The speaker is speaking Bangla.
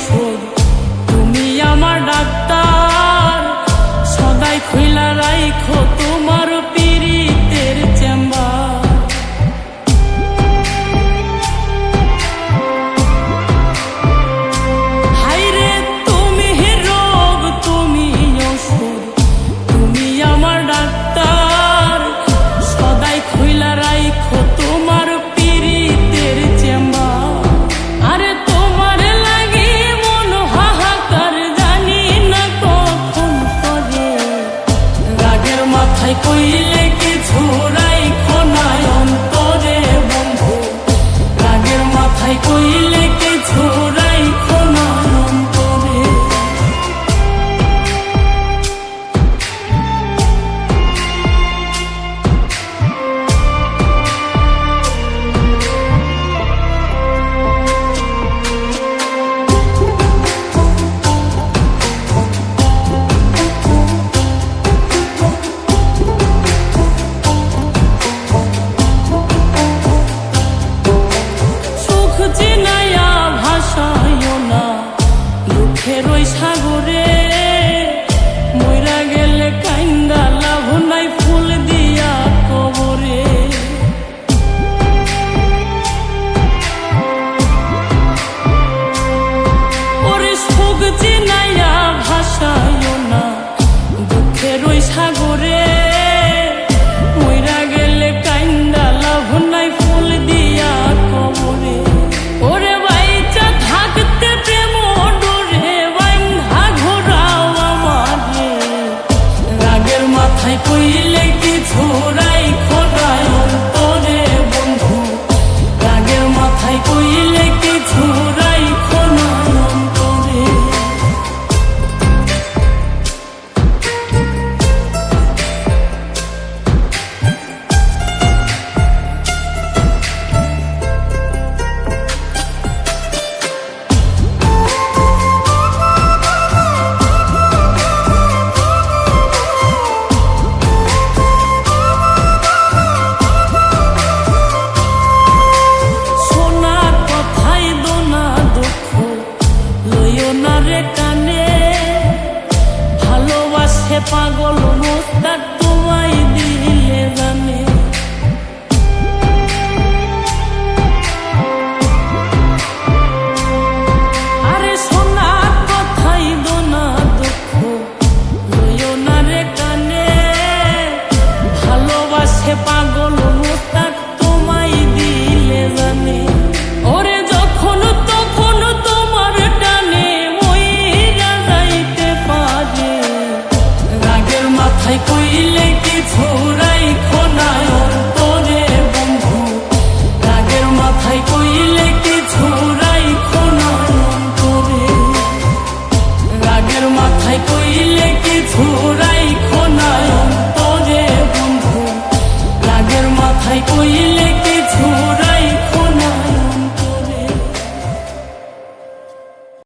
ওষুধ, তুমি আমার ডাক্তার, সদাই খুইলা রাইখো তোমার পীড়িতের চেম্বার। হাইরে তুমি রোগ, তুমি ওষুধ, তুমি আমার ডাক্তার, সদাই খুইলা রাইখো তোমার পীড়িতের চেম্বার। আরে তোমার লাগি মন হাহাকার, জানি না কখন করে, রাগের মাথায় কইলে কিছু রাইখো না অন্তরে বন্ধু, রাগের মাথায় কইলে কিছু রাইখো না অন্তরে। সুখ চিনাইয়া ভাসাইও না দুঃখের ওই সাগরে, মইরা গেলে কাইন্দা লাভ নাই ফুল দিয়া কবরে। ওরে সুখ চিনাইয়া ভাসাইও না দুঃখের ওই সাগরে, মইরা গেলে কাইন্দা লাভ নাই ফুল দিয়া কবরে। ওরে বাইচা থাকতে প্রেম ডোরে বান্ধা ঘোরাও আমারে, রাগের মাথায় কইলে কিছু রাইখো না অন্তরে বন্ধু, রাগের মাথায় কইলে কিছু রাইখো না অন্তরে। সোনার কথাই দোনা দুঃখ লইও না রে কানে, ভালোবাসে পাগল মোস্তাক তোমায় দিলে জানে।